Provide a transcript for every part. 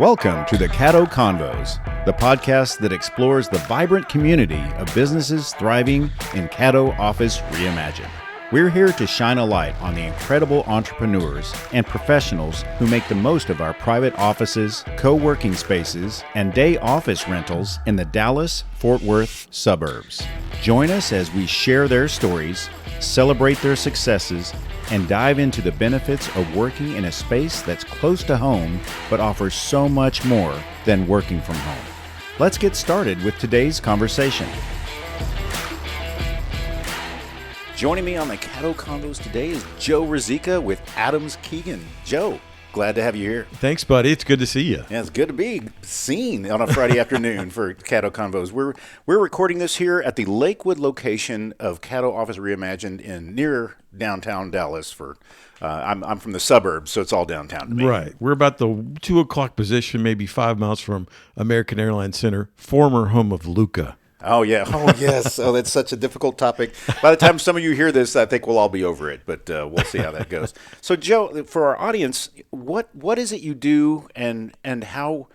Welcome to the Caddo Convos, the podcast that explores the vibrant community of businesses thriving in Caddo Office Reimagined. We're here to shine a light on the incredible entrepreneurs and professionals who make the most of our private offices, co-working spaces, and day office rentals in the Dallas-Fort Worth suburbs. Join us as we share their stories, celebrate their successes, and dive into the benefits of working in a space that's close to home but offers so much more than working from home. Let's get started with today's conversation. Joining me on the Caddo Convos today is Joe Ruzicka with Adams Keegan. Joe, glad to have you here. Thanks, buddy. It's good to see you. Yeah, it's good to be seen on a Friday afternoon for Caddo Convos. We're recording this here at the Lakewood location of Caddo Office Reimagined in near downtown Dallas. I'm from the suburbs, so it's all downtown to me. Right. We're about the 2 o'clock position, maybe 5 miles from American Airlines Center, former home of Luca. Oh, yeah. Oh, yes. Oh, that's such a difficult topic. By the time some of you hear this, I think we'll all be over it, but we'll see how that goes. So, Joe, for our audience, what is it you do and how,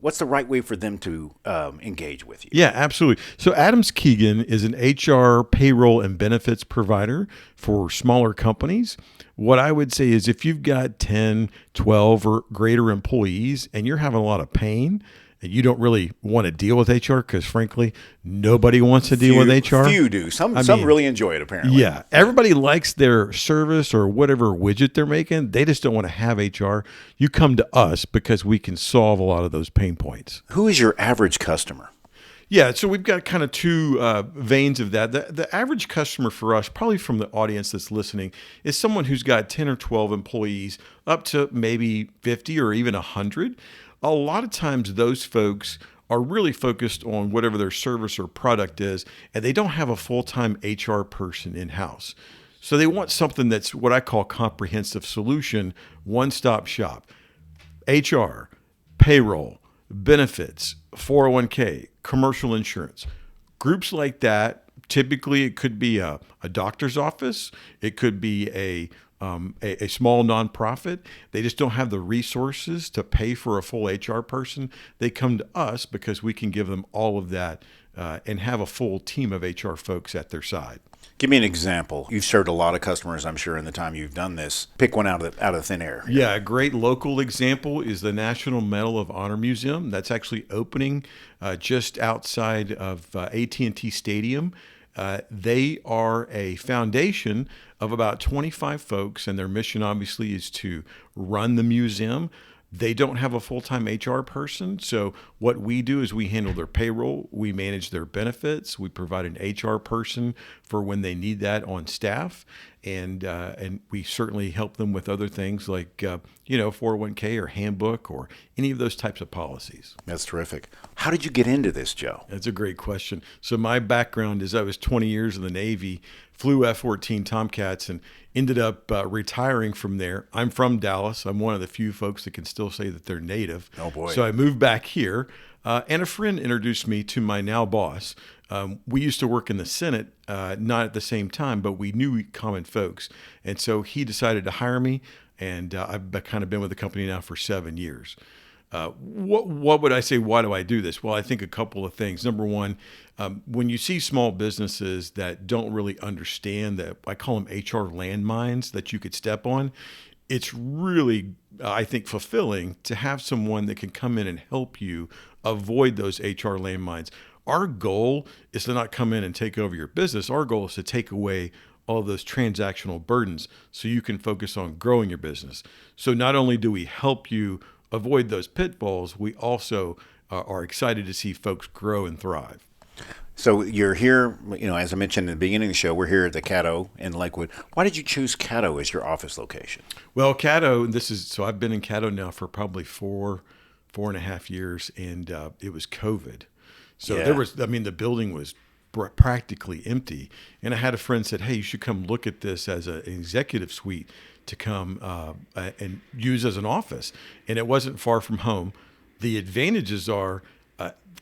what's the right way for them to engage with you? Yeah, absolutely. So Adams Keegan is an HR, payroll, and benefits provider for smaller companies. What I would say is if you've got 10, 12, or greater employees and you're having a lot of pain, and you don't really want to deal with HR because, frankly, nobody wants to deal with HR. Few do. Some really enjoy it, apparently. Yeah. Everybody likes their service or whatever widget they're making. They just don't want to have HR. You come to us because we can solve a lot of those pain points. Who is your average customer? Yeah, so we've got kind of two veins of that. The average customer for us, probably from the audience that's listening, is someone who's got 10 or 12 employees up to maybe 50 or even 100. A lot of times those folks are really focused on whatever their service or product is, and they don't have a full-time HR person in-house. So they want something that's what I call comprehensive solution, one-stop shop. HR, payroll, benefits, 401k, commercial insurance. Groups like that, typically it could be a doctor's office. It could be a small nonprofit. They just don't have the resources to pay for a full HR person. They come to us because we can give them all of that and have a full team of HR folks at their side. Give me an example. You've served a lot of customers, I'm sure, in the time you've done this. Pick one out of thin air. Yeah, a great local example is the National Medal of Honor Museum. That's actually opening just outside of AT&T Stadium. They are a foundation of about 25 folks, and their mission obviously is to run the museum. They don't have a full-time HR person, so what we do is we handle their payroll, we manage their benefits, we provide an HR person for when they need that on staff, and we certainly help them with other things like 401k or handbook or any of those types of policies. That's terrific. How did you get into this, Joe? That's a great question. So my background is I was 20 years in the Navy, flew F-14 Tomcats, and ended up retiring from there. I'm from Dallas. I'm one of the few folks that can still say that they're native. Oh, boy. So I moved back here, and a friend introduced me to my now boss. We used to work in the Senate, not at the same time, but we knew common folks. And so he decided to hire me, and I've kind of been with the company now for 7 years. What would I say? Why do I do this? Well, I think a couple of things. Number one, when you see small businesses that don't really understand that, I call them HR landmines that you could step on, it's really, I think, fulfilling to have someone that can come in and help you avoid those HR landmines. Our goal is to not come in and take over your business. Our goal is to take away all those transactional burdens so you can focus on growing your business. So not only do we help you avoid those pitfalls, we also are excited to see folks grow and thrive. So you're here, as I mentioned at the beginning of the show, we're here at the Caddo in Lakewood. Why did you choose Caddo as your office location? Well, Caddo, I've been in Caddo now for probably four and a half years, and it was COVID. So the building was practically empty. And I had a friend said, hey, you should come look at this as an executive suite to come and use as an office. And it wasn't far from home. The advantages are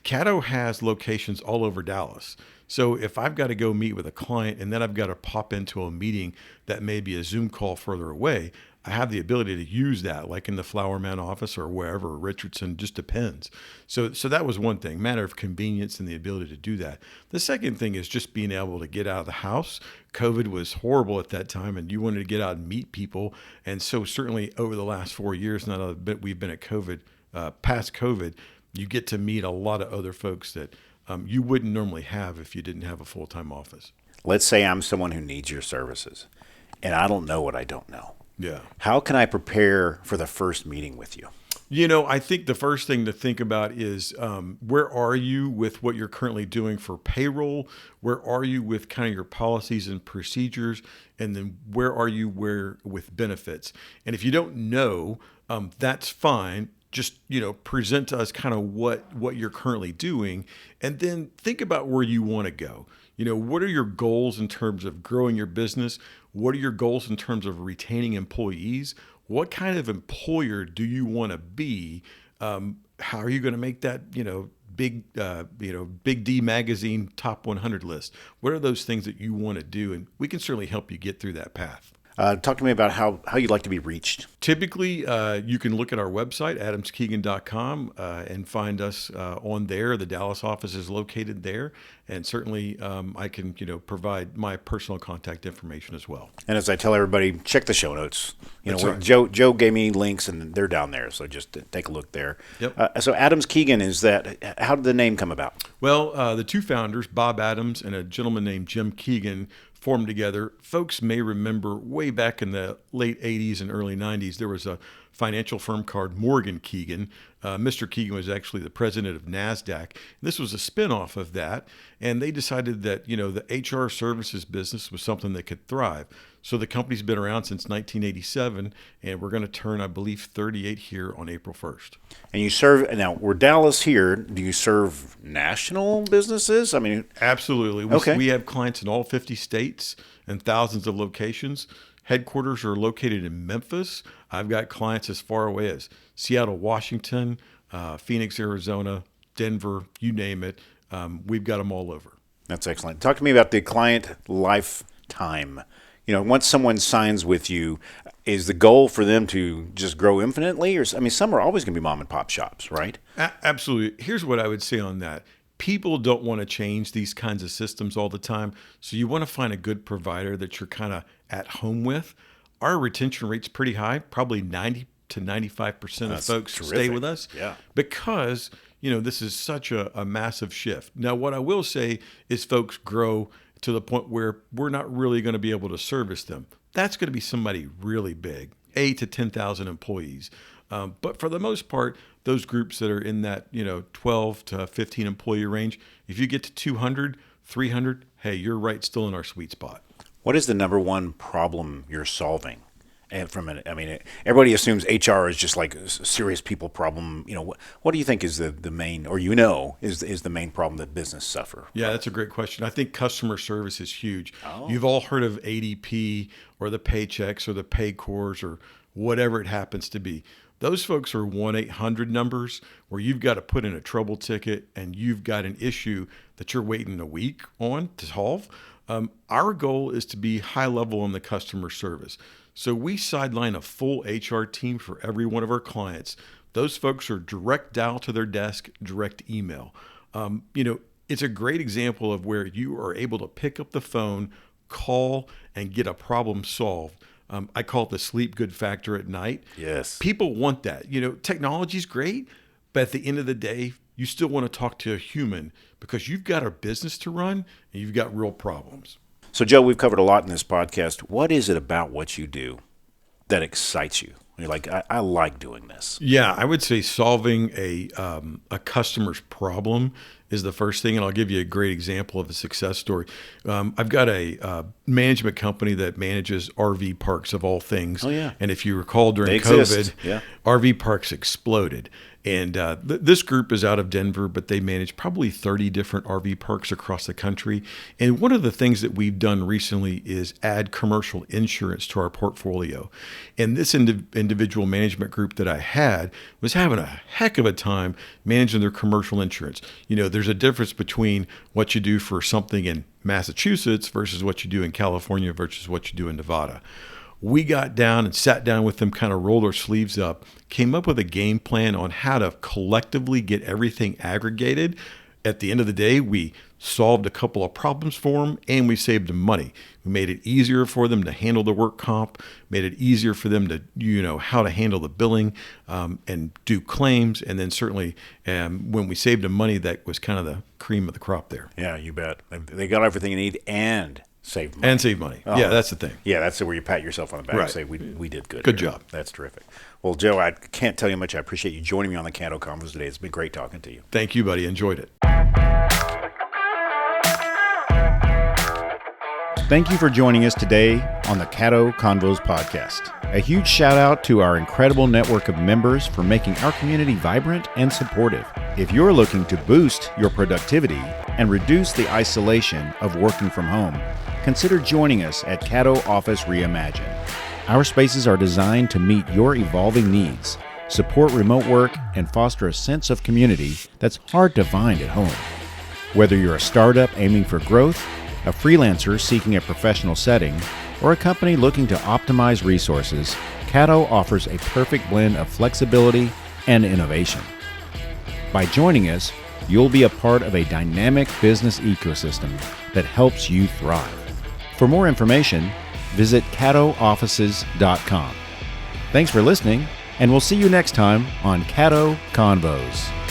Caddo has locations all over Dallas. So if I've got to go meet with a client and then I've got to pop into a meeting that may be a Zoom call further away, I have the ability to use that, like in the Flower Man office or wherever, Richardson, just depends. So that was one thing, matter of convenience and the ability to do that. The second thing is just being able to get out of the house. COVID was horrible at that time, and you wanted to get out and meet people. And so certainly over the last 4 years, now that we've been at COVID, past COVID, you get to meet a lot of other folks that you wouldn't normally have if you didn't have a full-time office. Let's say I'm someone who needs your services, and I don't know what I don't know. Yeah. How can I prepare for the first meeting with you? I think the first thing to think about is where are you with what you're currently doing for payroll? Where are you with kind of your policies and procedures? And then where are you with benefits? And if you don't know, that's fine. Just, present to us kind of what you're currently doing, and then think about where you want to go. What are your goals in terms of growing your business? What are your goals in terms of retaining employees? What kind of employer do you want to be? How are you going to make that, Big D magazine top 100 list? What are those things that you want to do? And we can certainly help you get through that path. Talk to me about how you'd like to be reached. Typically, you can look at our website, adamskeegan.com, and find us on there. The Dallas office is located there. And certainly, I can, provide my personal contact information as well. And as I tell everybody, check the show notes. Right. Joe gave me links, and they're down there. So just take a look there. Yep. So Adams Keegan, how did the name come about? Well, the two founders, Bob Adams and a gentleman named Jim Keegan, formed together. Folks may remember way back in the late 80s and early 90s, there was a financial firm called Morgan Keegan. Mr. Keegan was actually the president of NASDAQ. This was a spinoff of that, and they decided that the HR services business was something that could thrive. So the company's been around since 1987, and we're going to turn, I believe, 38 here on April 1st. And you serve, now we're Dallas here. Do you serve national businesses? I mean, absolutely. We have clients in all 50 states and thousands of locations. Headquarters are located in Memphis. I've got clients as far away as Seattle, Washington, Phoenix, Arizona, Denver, you name it. We've got them all over. That's excellent. Talk to me about the client lifetime. Once someone signs with you, is the goal for them to just grow infinitely? Or, some are always going to be mom and pop shops, right? Absolutely. Here's what I would say on that. People don't want to change these kinds of systems all the time. So you want to find a good provider that you're kind of at home with. Our retention rate's pretty high, probably 90 to 95% of folks stay with us. Yeah. Because, this is such a massive shift. Now, what I will say is folks grow to the point where we're not really going to be able to service them. That's going to be somebody really big, 8 to 10,000 employees. But for the most part, those groups that are in that 12 to 15 employee range, if you get to 200, 300, hey, you're right still in our sweet spot. What is the number one problem you're solving? And everybody assumes HR is just like a serious people problem. What do you think is the main, or is the main problem that business suffer? Yeah, that's a great question. I think customer service is huge. Oh. You've all heard of ADP or the Paychecks or the Paycors or whatever it happens to be. Those folks are 1-800 numbers where you've got to put in a trouble ticket and you've got an issue that you're waiting a week on to solve. Our goal is to be high level in the customer service. So we sideline a full HR team for every one of our clients. Those folks are direct dial to their desk, direct email. It's a great example of where you are able to pick up the phone, call, and get a problem solved. I call it the sleep good factor at night. Yes. People want that. Technology's great, but at the end of the day, you still want to talk to a human because you've got a business to run and you've got real problems. So, Joe, we've covered a lot in this podcast. What is it about what you do that excites you? You're like, I like doing this. Yeah, I would say solving a customer's problem is the first thing, and I'll give you a great example of a success story. I've got a management company that manages RV parks of all things. Oh, yeah. And if you recall during COVID, RV parks exploded. And this group is out of Denver, but they manage probably 30 different RV parks across the country. And one of the things that we've done recently is add commercial insurance to our portfolio. And this individual management group that I had was having a heck of a time managing their commercial insurance. There's a difference between what you do for something in Massachusetts versus what you do in California versus what you do in Nevada. we got down and sat down with them, kind of rolled our sleeves up, came up with a game plan on how to collectively get everything aggregated. At the end of the day, we solved a couple of problems for them, and we saved them money. We made it easier for them to handle the work comp, made it easier for them to, how to handle the billing and do claims. And then certainly when we saved them money, that was kind of the cream of the crop there. Yeah, you bet. They got everything you need and save money. And save money. Oh. Yeah, that's the thing. Yeah, that's where you pat yourself on the back and say, we did good. Good job. That's terrific. Well, Joe, I can't tell you how much I appreciate you joining me on the Caddo Convos today. It's been great talking to you. Thank you, buddy. Enjoyed it. Thank you for joining us today on the Caddo Convos podcast. A huge shout out to our incredible network of members for making our community vibrant and supportive. If you're looking to boost your productivity and reduce the isolation of working from home, consider joining us at Caddo Office Reimagine. Our spaces are designed to meet your evolving needs, support remote work, and foster a sense of community that's hard to find at home. Whether you're a startup aiming for growth, a freelancer seeking a professional setting, or a company looking to optimize resources, Caddo offers a perfect blend of flexibility and innovation. By joining us, you'll be a part of a dynamic business ecosystem that helps you thrive. For more information, visit caddooffices.com. Thanks for listening, and we'll see you next time on Caddo Convos.